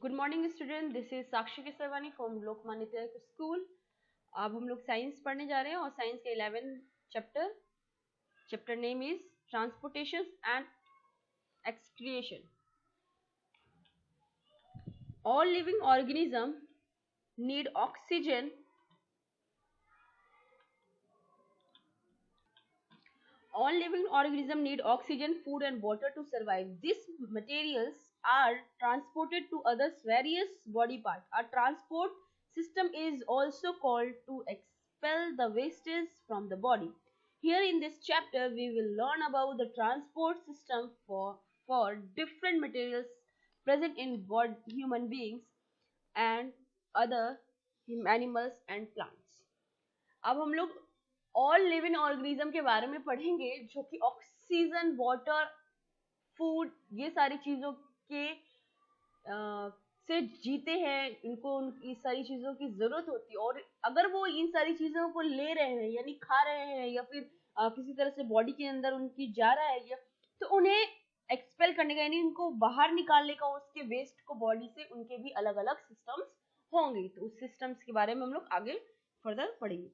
Good morning student, this is Sakshi Kesarwani from Lokmanya Tilak school. अब हम लोग साइंस पढ़ने जा रहे हैं और साइंस के 11 chapter name is transportation and excretion. All living organism need oxygen All living organisms need oxygen, food, and water to survive. These materials are transported to others various body parts. A transport system is also called to expel the wastes from the body. Here in this chapter, we will learn about the transport system for different materials present in human beings and other animals and plants. अब हम लोग all living organism के बारे में पढ़ेंगे जो कि oxygen, water, food, ये सारी चीजों के से जीते हैं। इनको इस सारी चीजों की जरूरत होती है और अगर वो इन सारी चीजों को ले रहे हैं यानी खा रहे हैं या फिर किसी तरह से बॉडी के अंदर उनकी जा रहा है या तो उन्हें एक्सपेल करने का यानी इनको बाहर निकालने का, उसके वेस्ट को बॉडी से, उनके भी अलग अलग सिस्टम्स होंगे। तो उस सिस्टम्स के बारे में हम लोग आगे फर्दर पढ़ेंगे।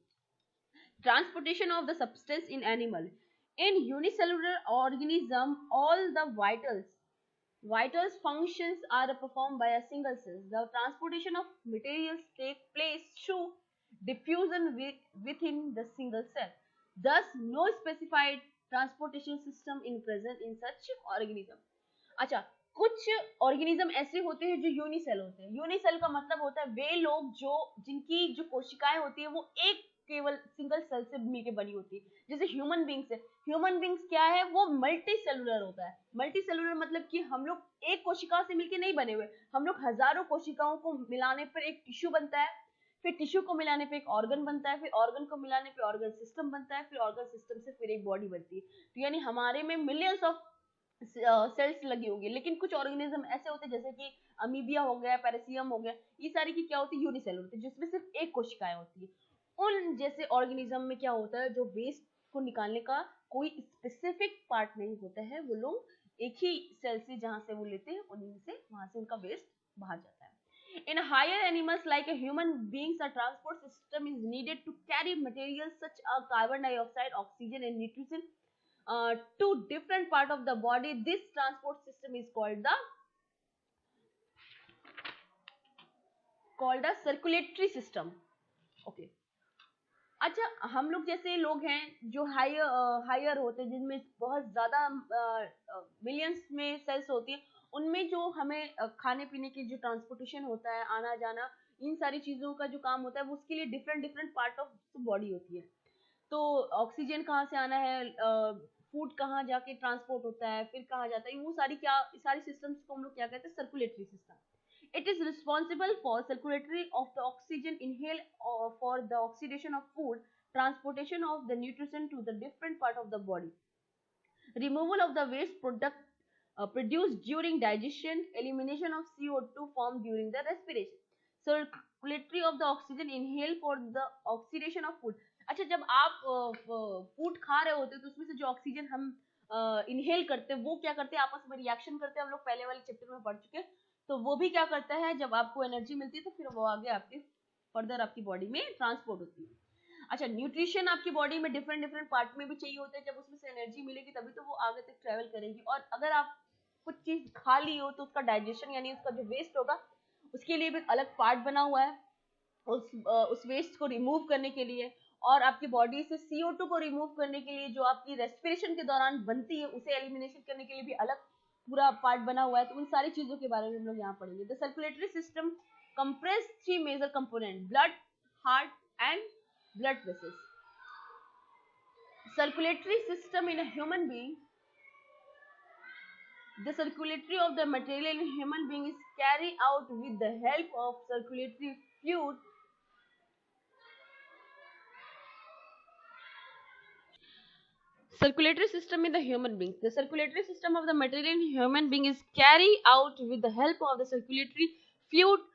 Transportation of the substance in animal. In unicellular organism, all the vitals functions are performed by a single cell. The transportation of materials take place through diffusion within the single cell. Thus, no specified transportation system in present in such organism. अच्छा, कुछ organism ऐसे होते हैं जो unicell होते हैं। Unicell का मतलब होता है वे लोग जिनकी जो कोशिकाएं होती है वो एक केवल सिंगल सेल से मिलकर बनी होती है। जैसे ह्यूमन बींग्स है। ह्यूमन बींग्स क्या है? वो मल्टी सेलुलर होता है। मल्टी सेलुलर मतलब कि हम लोग एक कोशिका से मिलकर नहीं बने हुए, हम लोग हजारों कोशिकाओं को मिलाने पर एक टिश्यू बनता है, फिर टिश्यू को मिलाने पे एक ऑर्गन बनता है, फिर ऑर्गन को मिलाने पे ऑर्गन सिस्टम बनता है, फिर ऑर्गन सिस्टम से फिर एक बॉडी बनती है। तो यानी हमारे में मिलियंस ऑफ सेल्स लगी होगी। लेकिन कुछ ऑर्गेनिज्म ऐसे होते हैं जैसे कि अमीबिया हो गया, पैरासियम हो गया, ये सारी की क्या होती है? यूनिसेलुलर होती है, जिसमें सिर्फ एक कोशिकाएं होती है। उन जैसे ऑर्गेनिज्म में क्या होता है, जो वेस्ट को निकालने का कोई स्पेसिफिक पार्ट नहीं होता है, वो लोग एक ही सेल से जहां से वो लेते हैं उन्हीं से वहां से उनका वेस्ट बाहर जाता है। In higher animals like a human beings, a transport system is needed to carry materials such as carbon dioxide, oxygen, and nutrition to different part of the body. This transport system is called a circulatory system. Okay. अच्छा, हम लोग जैसे लोग हैं जो higher होते हैं, जिनमें बहुत ज्यादा मिलियंस में सेल्स होती है, उनमें जो हमें खाने पीने की जो ट्रांसपोर्टेशन होता है, आना जाना, इन सारी चीजों का जो काम होता है वो उसके लिए different different part of body होती है। तो ऑक्सीजन कहाँ से आना है, फूड कहाँ जाके ट्रांसपोर्ट होता है, फिर कहाँ जाता है, वो सारी सिस्टम्स को हम लोग क्या कहते हैं? Circulatory system. It is responsible for circulatory of the oxygen inhaled or for the oxidation of food, transportation of the nutrition to the different part of the body, removal of the waste product produced during digestion, elimination of CO2 formed during the respiration, circulatory of the oxygen inhaled for the oxidation of food. अच्छा, जब आप food खा रहे होते हैं तो उसमें से जो ऑक्सीजन हम इनहेल करते हैं वो क्या करते हैं? आपस में रिएक्शन करते हैं। हम लोग पहले वाले चैप्टर में पढ़ चुके हैं। तो वो भी क्या करता है, जब आपको एनर्जी मिलती है तो फिर वो आगे आपके फर्दर आपकी बॉडी में ट्रांसपोर्ट होती है। अच्छा, न्यूट्रिशन आपकी बॉडी में डिफरेंट डिफरेंट पार्ट में भी चाहिए होता है। जब उसमें से एनर्जी मिलेगी तभी तो वो आगे तक ट्रेवल करेगी। और अगर आप कुछ चीज खा ली हो तो उसका डाइजेशन यानी उसका जो वेस्ट होगा उसके लिए भी अलग पार्ट बना हुआ है उस वेस्ट को रिमूव करने के लिए, और आपकी बॉडी से CO2 को रिमूव करने के लिए जो आपकी रेस्पिरेशन के दौरान बनती है उसे एलिमिनेशन करने के लिए भी अलग पूरा पार्ट बना हुआ है। तो उन सारी चीजों के बारे में हम लोग यहाँ पढ़ेंगे। The circulatory system compress 3 major component: blood, heart and blood vessels. Circulatory system in a human being. The circulatory of the material in human being is carried out with the help of circulatory fluid. Circulatory system in the human being. The circulatory system of the material in human being is carried out with the help of the circulatory fluid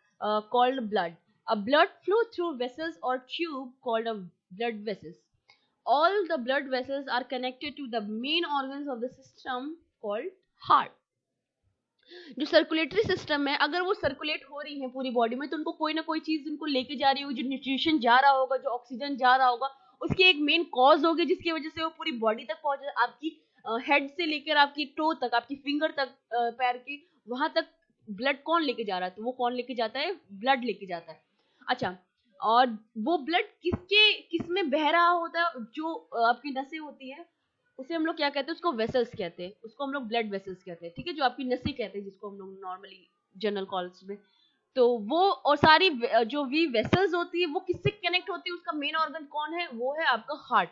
called blood. A blood flow through vessels or tube called a blood vessels. All the blood vessels are connected to the main organs of the system called heart. जो circulatory system है, अगर वो circulate हो रही है पूरी body में, तो उनको कोई ना कोई चीज उनको लेके जा रही होगी, जो न्यूट्रिशन जा रहा होगा, जो ऑक्सीजन जा रहा होगा, उसकी एक मेन कॉज होगी जिसकी वजह से वो पूरी बॉडी तक पहुंचे, आपकी हेड से लेकर आपकी टो तक, आपकी फिंगर तक, पैर की वहां तक ब्लड कौन लेके जा रहा है? तो वो कौन लेके जाता है? ब्लड लेके जाता है। अच्छा, और वो ब्लड किस में बह रहा होता है? जो आपकी नसें होती है, उसे हम लोग क्या कहते हैं? उसको वेसल्स कहते हैं, उसको हम लोग ब्लड वेसल्स कहते हैं, ठीक है, जो आपकी नसें कहते हैं, जिसको हम लोग नॉर्मली जनरल कॉल्स में। तो वो और सारी जो भी वेसल्स होती है वो किससे कनेक्ट होती है? उसका मेन ऑर्गन कौन है? वो है आपका हार्ट।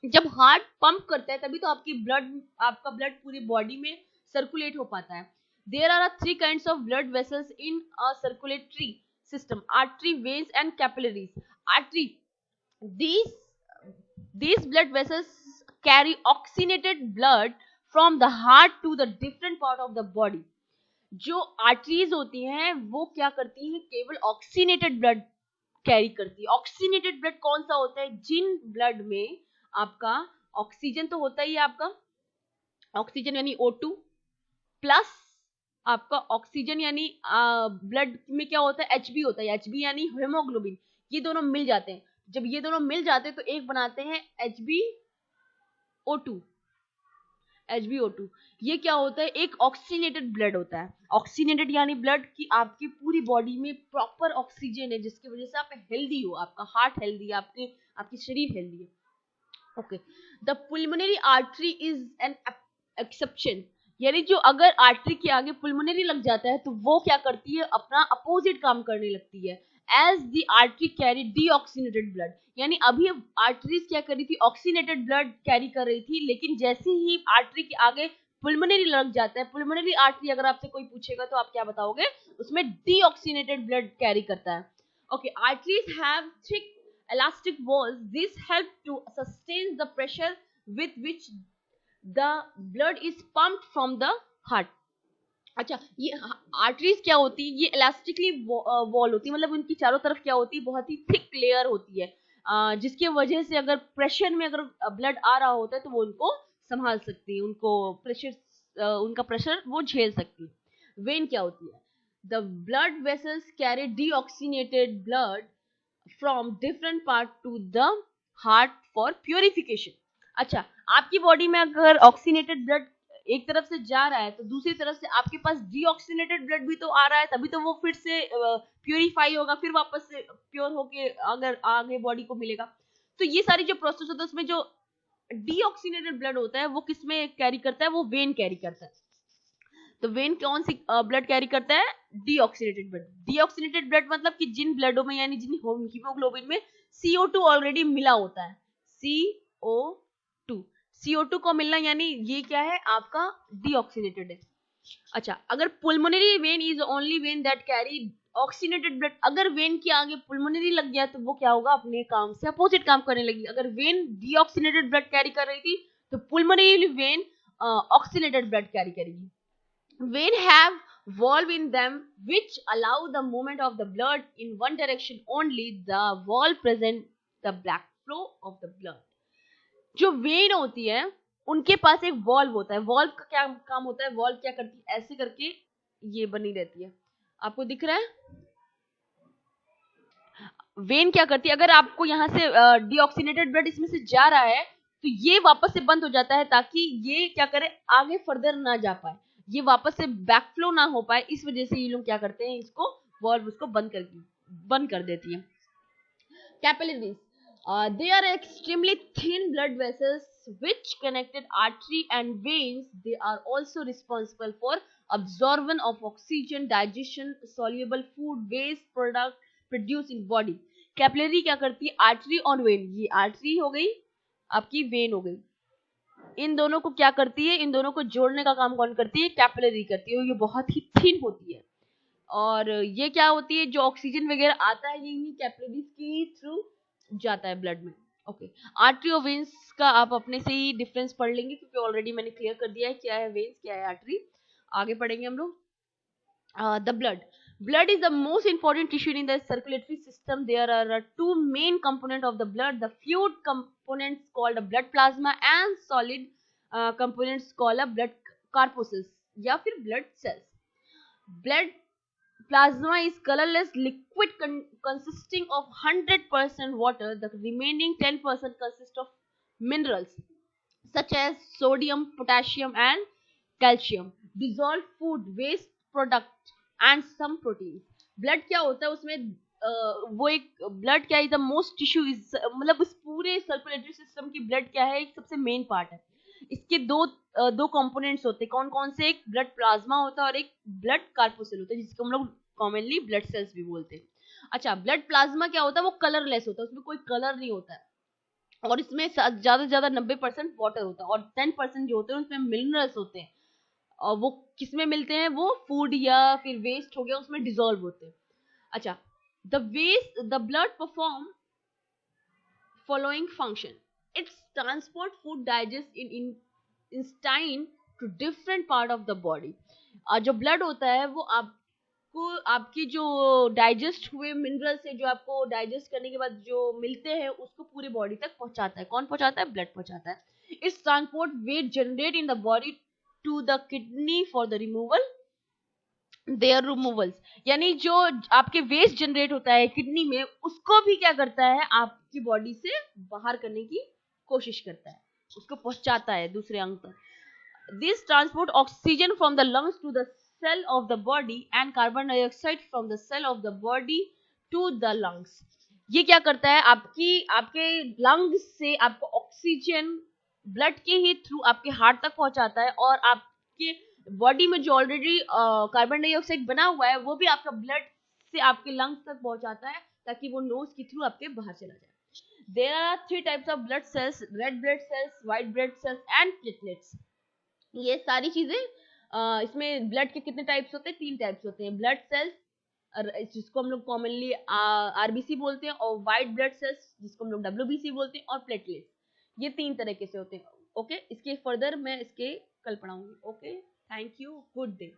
जब हार्ट पंप करता है तभी तो आपका ब्लड पूरी बॉडी में सर्कुलेट हो पाता है। There are three kinds of blood vessels in a circulatory system: artery, veins and capillaries. Artery, these these blood vessels carry oxygenated blood from the heart to the different part of the body. जो arteries होती हैं वो क्या करती हैं? केवल oxygenated blood carry करती है। ऑक्सीनेटेड ब्लड कौन सा होता है? जिन ब्लड में आपका ऑक्सीजन तो होता ही है, आपका ऑक्सीजन यानी O2 प्लस आपका ऑक्सीजन यानी ब्लड में क्या होता है? Hb होता है। Hb यानी हेमोग्लोबिन। ये दोनों मिल जाते हैं। जब ये दोनों मिल जाते हैं तो एक बनाते हैं HbO2। HbO2 ये क्या होता है? एक ऑक्सीनेटेड ब्लड होता है। ऑक्सीनेटेड यानी ब्लड की आपकी पूरी बॉडी में प्रॉपर ऑक्सीजन है, जिसकी वजह से आप हेल्दी हो, आपका हार्ट हेल्दी है, आपकी शरीर हेल्दी है। Okay, the pulmonary artery is an exception. यानी जो अगर आर्टरी के आगे पुल्मोनरी लग जाता है तो वो क्या करती है? अपना अपोजिट काम करने लगती है। As the artery carry deoxygenated blood, यानी अभी आर्टरीज क्या कर रही थी? ऑक्सीनेटेड ब्लड कैरी कर रही थी, लेकिन जैसे ही आर्टरी के आगे पुल्मोनरी लग जाता है, पुल्मोनरी आर्टरी अगर आपसे कोई पूछेगा तो आप क्या बताओगे? उसमें डीऑक्सीनेटेड ब्लड कैरी करता है। Okay, arteries have thick elastic walls. This help to sustain the pressure with which the blood is pumped from the heart. अच्छा, ये आर्टरीज क्या होती है? ये इलास्टिकली वॉल होती है, मतलब उनकी चारों तरफ क्या होती है? बहुत ही थिक लेयर होती है, जिसकी वजह से अगर प्रेशर में अगर ब्लड आ रहा होता है तो वो उनको संभाल सकती है, उनका प्रेशर वो झेल सकती है। वेन क्या होती है? The blood vessels carry deoxygenated blood from different part to the heart for purification. अच्छा, आपकी बॉडी में अगर ऑक्सीनेटेड ब्लड एक तरफ से जा रहा है तो दूसरी तरफ से आपके पास डीऑक्सीनेटेड ब्लड भी तो आ रहा है, तभी तो वो फिर से प्यूरिफाई होगा, फिर वापस से प्योर होके अगर आगे बॉडी को मिलेगा। तो ये सारी जो प्रोसेस होता है उसमें जो डीऑक्सीनेटेड ब्लड होता है वो किस में कैरी करता है? वो वेन कैरी करता है। तो वेन कौन सी ब्लड कैरी करता है? Deoxygenated blood. डीऑक्सीनेटेड ब्लड मतलब कि जिन ब्लडों में यानी जिन हीमोग्लोबिन में CO2 ऑलरेडी मिला होता है। CO2 CO2 को मिलना यानी ये क्या है? आपका डीऑक्सीनेटेड है। अच्छा, अगर pulmonary vein is only vein that carry oxygenated blood, अगर वेन के आगे पुल्मोनरी लग गया तो वो क्या होगा? अपने काम से अपोजिट काम करने लगी। अगर वेन डीऑक्सीनेटेड ब्लड कैरी कर रही थी तो पुल्मोनरी वेन ऑक्सीनेटेड ब्लड कैरी करेगी। Vein have valve in them which allow the movement of the blood in one direction only. The valve present the black flow of the blood. जो when होती है उनके पास एक वॉल्व होता है। Valve का क्या काम होता है? वॉल्व क्या करती है? ऐसे करके ये बनी रहती है, आपको दिख रहा है? वेन क्या करती है? अगर आपको यहाँ से डीऑक्सीनेटेड ब्लड इसमें से जा रहा है तो ये वापस से बंद हो जाता है, ताकि ये क्या करे? आगे फर्दर ना जा पाए, ये वापस से बैक फ्लो ना हो पाए। इस वजह से ये लोग क्या करते हैं? इसको वॉल्व उसको बंद कर देती है। Capillaries, they are extremely thin blood vessels which connected artery and veins. They are also responsible for absorption of oxygen, digestion, soluble food, waste product produced in body. Capillary क्या करती है? आर्टरी और when, ये artery हो गई, आपकी when हो गई, इन दोनों को क्या करती है? इन दोनों को जोड़ने का काम कौन करती है? कैपिलरी करती है। ये बहुत ही थिन होती है और ये क्या होती है? जो ऑक्सीजन वगैरह आता है ये कैपिलरीज के थ्रू जाता है ब्लड में। ओके, आर्टरी और वेन्स का आप अपने से ही डिफरेंस पढ़ लेंगे, क्योंकि ऑलरेडी मैंने क्लियर कर दिया है क्या है वेन्स, क्या है आर्टरी। आगे पढ़ेंगे हम लोग। The blood is the most important tissue in the circulatory system. There are two main components of the blood: the fluid components called a blood plasma and solid components called a blood corpuscles या फिर blood cells. Blood plasma is colorless liquid consisting of 100% water. The remaining 10% consists of minerals such as sodium, potassium, and calcium, dissolved food waste product, and some proteins. Blood क्या होता है उसमें वो एक blood क्या is the most tissue is मतलब उस पूरे सर्कुलेटरी सिस्टम की ब्लड क्या है एक सबसे मेन पार्ट है. इसके दो कंपोनेंट्स होते हैं. कौन कौन से? एक ब्लड प्लाज्मा होता है और एक ब्लड कार्पोसेल होता है जिसको हम लोग कॉमनली ब्लड सेल्स भी बोलते हैं. अच्छा, ब्लड प्लाज्मा क्या होता है? वो कलरलेस होता है, उसमें कोई कलर नहीं होता है और इसमें ज्यादा से ज्यादा 90% वाटर होता है और 10% जो होते हैं उसमें मिनरल्स होते हैं. और वो किसमें मिलते हैं? वो फूड या फिर वेस्ट हो गया उसमें डिजोल्व होते हैं. अच्छा, the blood perform following function. It's transport food digest in intestine to different part of the body. जो ब्लड होता है वो आपको आपकी जो डाइजेस्ट हुए मिनरल्स है जो आपको डाइजेस्ट करने के बाद जो मिलते हैं उसको पूरी बॉडी तक पहुंचाता है. कौन पहुंचाता है? ब्लड पहुंचाता है. It's transport waste generate in the body to the kidney for the removal their removals. यानी जो आपके वेस्ट जनरेट होता है किडनी में उसको भी क्या करता है आपकी बॉडी से बाहर करने की कोशिश करता है, उसको पहुंचाता है दूसरे अंग तक. This transport oxygen from the lungs to the cell of the body and carbon dioxide from the cell of the body to the lungs. ये क्या करता है? आपके लंग्स से आपको ऑक्सीजन ब्लड के ही थ्रू आपके हार्ट तक पहुंचाता है और आपके बॉडी में जो ऑलरेडी कार्बन डाइऑक्साइड बना हुआ है वो भी आपका ब्लड से आपके लंग्स तक पहुंचाता है ताकि वो नोज के थ्रू आपके बाहर चला जाए. There are 3 types of blood cells: red blood cells, white blood cells and platelets. ये सारी चीजें इसमें ब्लड के कितने टाइप्स होते हैं? 3 टाइप्स होते हैं. ब्लड सेल्स जिसको हम लोग कॉमनली आरबीसी बोलते हैं और व्हाइट ब्लड सेल्स जिसको हम लोग डब्ल्यूबीसी बोलते हैं और प्लेटलेट्स. ये 3 तरीके से होते हैं. ओके, इसके फर्दर मैं इसके कल पढ़ाऊंगी. Okay, thank you, good day.